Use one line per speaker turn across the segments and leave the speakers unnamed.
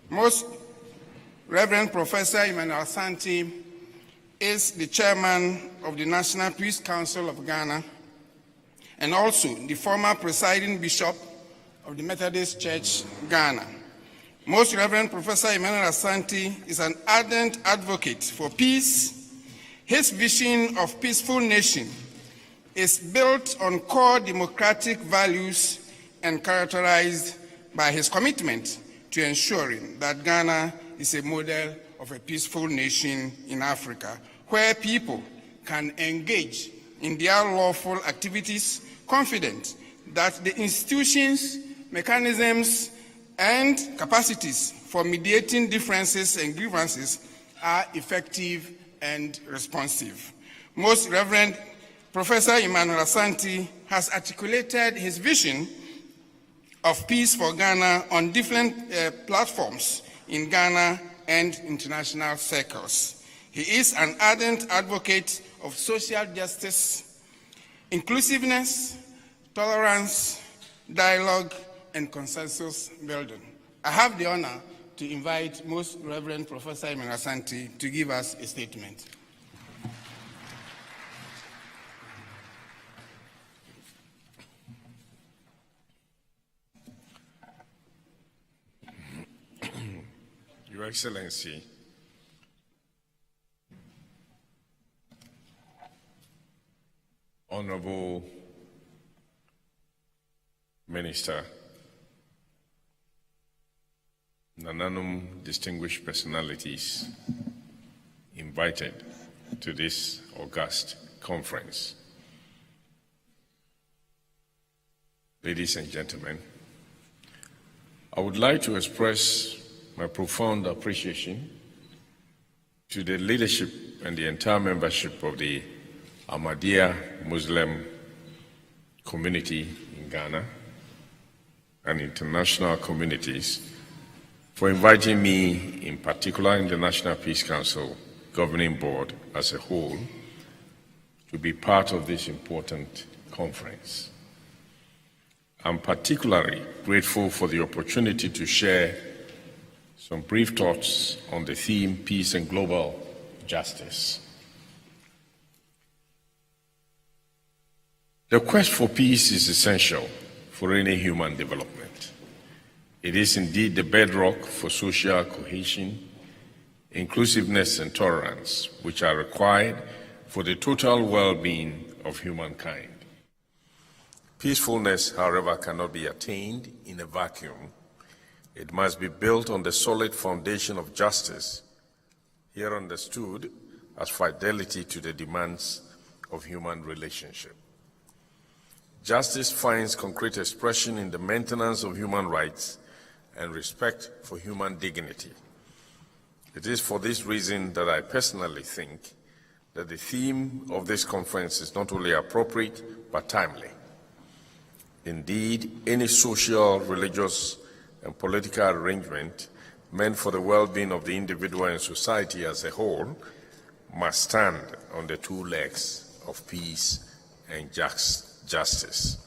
Most Reverend Professor Emmanuel Asante is the chairman of the National Peace Council of Ghana and also the former presiding bishop of the Methodist Church, Ghana. Most Reverend Professor Emmanuel Asante is an ardent advocate for peace. His vision of peaceful nation is built on core democratic values and characterized by his commitment to ensuring that Ghana is a model of a peaceful nation in Africa, where people can engage in their lawful activities, confident that the institutions, mechanisms, and capacities for mediating differences and grievances are effective and responsive. Most Reverend Professor Emmanuel Asante has articulated his vision of peace for Ghana on different platforms in Ghana and international circles. He is an ardent advocate of social justice, inclusiveness, tolerance, dialogue, and consensus building. I have the honor to invite Most Reverend Professor Emmanuel Asante to give us a statement.
Your Excellency, Honorable Minister, Nananum distinguished personalities invited to this august conference, ladies and gentlemen, I would like to express my profound appreciation to the leadership and the entire membership of the Ahmadiyya Muslim community in Ghana and international communities for inviting me, in particular in the National Peace Council Governing Board as a whole, to be part of this important conference. I'm particularly grateful for the opportunity to share some brief thoughts on the theme Peace and Global Justice. The quest for peace is essential for any human development. It is indeed the bedrock for social cohesion, inclusiveness, and tolerance, which are required for the total well-being of humankind. Peacefulness, however, cannot be attained in a vacuum. It must be built on the solid foundation of justice, here understood as fidelity to the demands of human relationship. Justice finds concrete expression in the maintenance of human rights and respect for human dignity. It is for this reason that I personally think that the theme of this conference is not only appropriate, but timely. Indeed, any social, religious, and political arrangement meant for the well-being of the individual and society as a whole must stand on the two legs of peace and justice.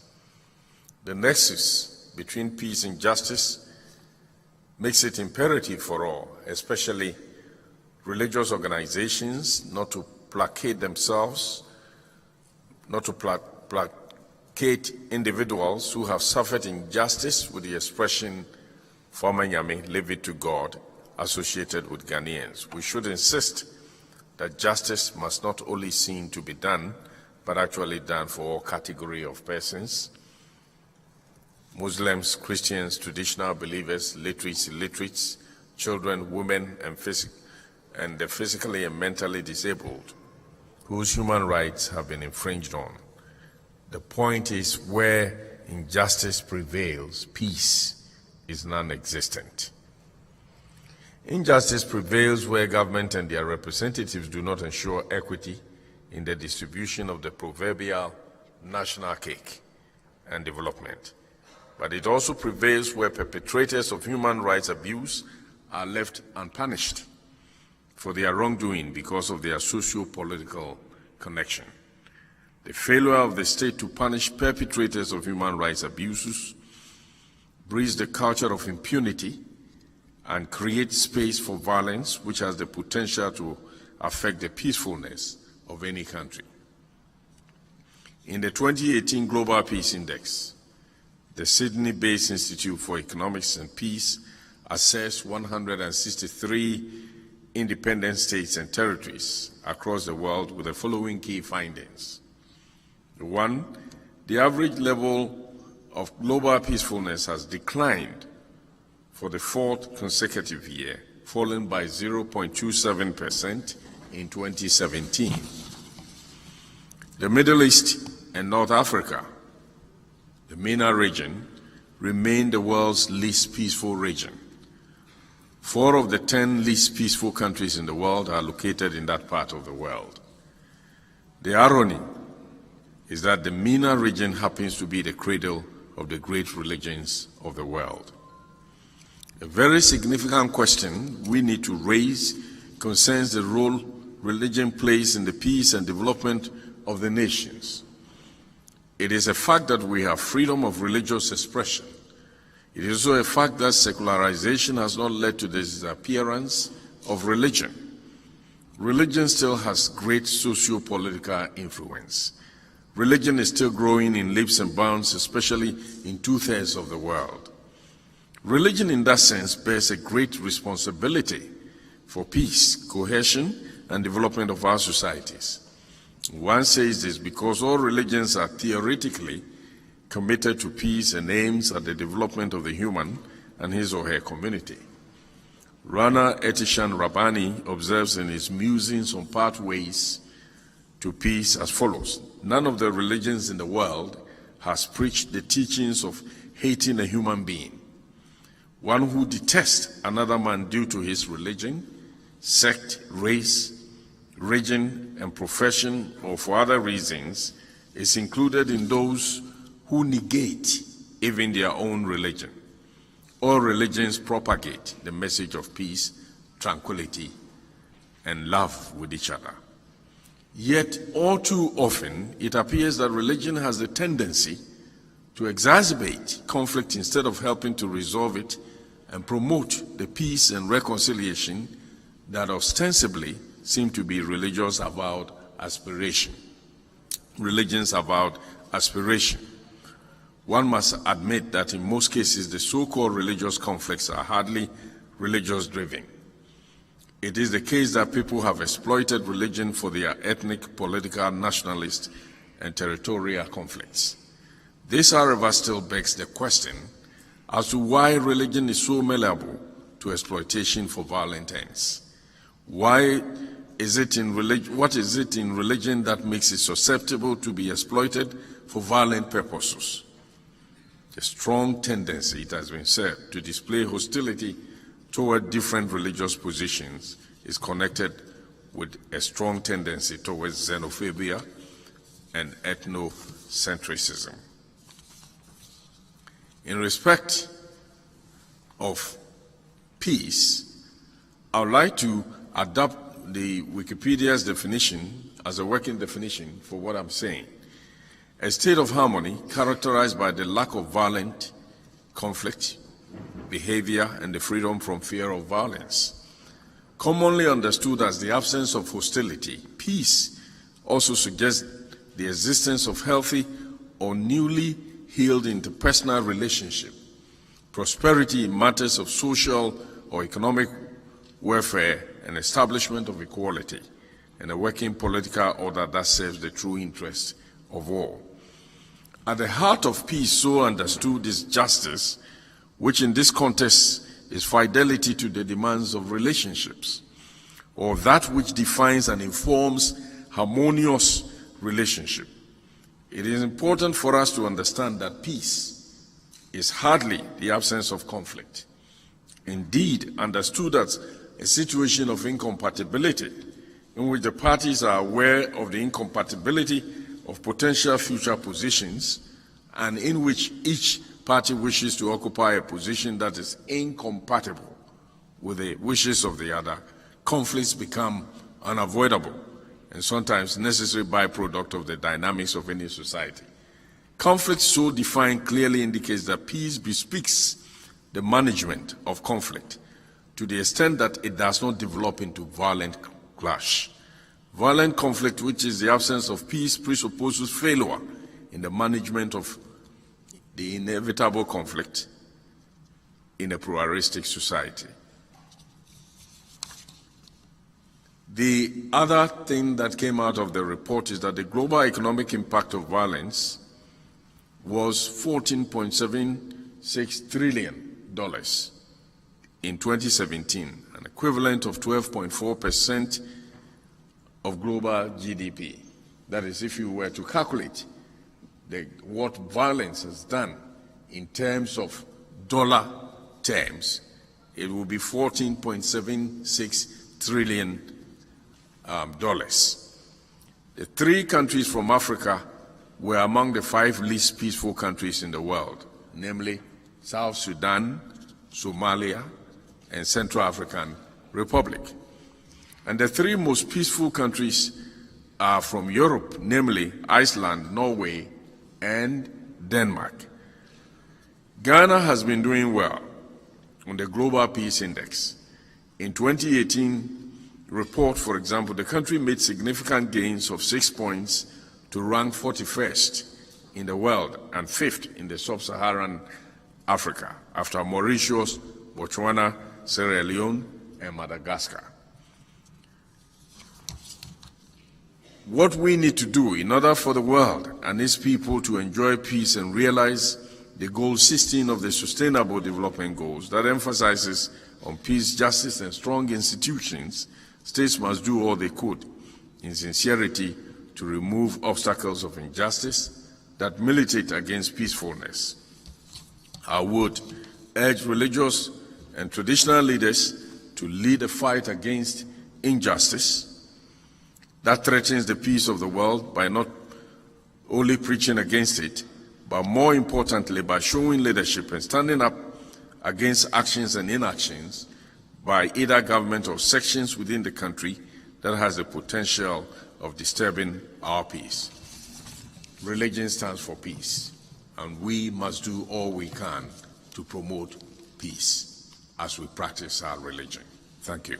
The nexus between peace and justice makes it imperative for all, especially religious organizations, not to placate themselves, not to placate individuals who have suffered injustice with the expression "Former Nyame, leave it to God," associated with Ghanaians. We should insist that justice must not only seem to be done, but actually done for all category of persons: Muslims, Christians, traditional believers, literates, illiterates, children, women, and the physically and mentally disabled, whose human rights have been infringed on. The point is, where injustice prevails, peace is non-existent. Injustice prevails where government and their representatives do not ensure equity in the distribution of the proverbial national cake and development. But it also prevails where perpetrators of human rights abuse are left unpunished for their wrongdoing because of their socio-political connection. The failure of the state to punish perpetrators of human rights abuses breeds the culture of impunity, and create space for violence, which has the potential to affect the peacefulness of any country. In the 2018 Global Peace Index, the Sydney-based Institute for Economics and Peace assessed 163 independent states and territories across the world with the following key findings. 1, the average level of global peacefulness has declined for the 4th consecutive year, falling by 0.27% in 2017. The Middle East and North Africa, the MENA region, remain the world's least peaceful region. 4 of the 10 least peaceful countries in the world are located in that part of the world. The irony is that the MENA region happens to be the cradle of the great religions of the world. A very significant question we need to raise concerns the role religion plays in the peace and development of the nations. It is a fact that we have freedom of religious expression. It is also a fact that secularization has not led to the disappearance of religion. Religion still has great socio-political influence. Religion is still growing in leaps and bounds, especially in 2/3 of the world. Religion, in that sense, bears a great responsibility for peace, cohesion, and development of our societies. One says this because all religions are theoretically committed to peace and aims at the development of the human and his or her community. Rana Etishan Rabbani observes in his musings on pathways to peace as follows: none of the religions in the world has preached the teachings of hating a human being. One who detests another man due to his religion, sect, race, region, and profession, or for other reasons, is included in those who negate even their own religion. All religions propagate the message of peace, tranquility, and love with each other. Yet, all too often, it appears that religion has the tendency to exacerbate conflict instead of helping to resolve it and promote the peace and reconciliation that ostensibly seem to be religious avowed aspiration. Religion's avowed aspiration. One must admit that in most cases, the so-called religious conflicts are hardly religious-driven. It is the case that people have exploited religion for their ethnic, political, nationalist, and territorial conflicts. This, however, still begs the question as to why religion is so malleable to exploitation for violent ends. What is it in religion that makes it susceptible to be exploited for violent purposes? A strong tendency, it has been said, to display hostility toward different religious positions is connected with a strong tendency towards xenophobia and ethnocentrism. In respect of peace, I would like to adopt the Wikipedia's definition as a working definition for what I'm saying. A state of harmony characterized by the lack of violent conflict, behavior, and the freedom from fear of violence. Commonly understood as the absence of hostility, peace also suggests the existence of healthy or newly healed interpersonal relationship, prosperity in matters of social or economic welfare, and establishment of equality, and a working political order that serves the true interest of all. At the heart of peace, so understood, is justice, which in this context is fidelity to the demands of relationships, or that which defines and informs harmonious relationship. It is important for us to understand that peace is hardly the absence of conflict. Indeed, understood as a situation of incompatibility in which the parties are aware of the incompatibility of potential future positions and in which each party wishes to occupy a position that is incompatible with the wishes of the other, conflicts become unavoidable and sometimes necessary byproduct of the dynamics of any society. Conflict so defined clearly indicates that peace bespeaks the management of conflict, to the extent that it does not develop into violent clash. Violent conflict, which is the absence of peace, presupposes failure in the management of the inevitable conflict in a pluralistic society. The other thing that came out of the report is that the global economic impact of violence was $14.76 trillion in 2017, an equivalent of 12.4% of global GDP. That is, if you were to calculate what violence has done in terms of dollar terms, it will be $14.76 trillion. The 3 countries from Africa were among the 5 least peaceful countries in the world, namely South Sudan, Somalia, and Central African Republic. And the 3 most peaceful countries are from Europe, namely Iceland, Norway, and Denmark. Ghana has been doing well on the Global Peace Index. In 2018 report, for example, the country made significant gains of 6 points to rank 41st in the world and 5th in the sub-Saharan Africa, after Mauritius, Botswana, Sierra Leone, and Madagascar. What we need to do in order for the world and its people to enjoy peace and realize the goal 16 of the Sustainable Development Goals that emphasizes on peace, justice, and strong institutions, states must do all they could in sincerity to remove obstacles of injustice that militate against peacefulness. I would urge religious and traditional leaders to lead a fight against injustice that threatens the peace of the world by not only preaching against it, but more importantly, by showing leadership and standing up against actions and inactions by either government or sections within the country that has the potential of disturbing our peace. Religion stands for peace, and we must do all we can to promote peace as we practice our religion. Thank you.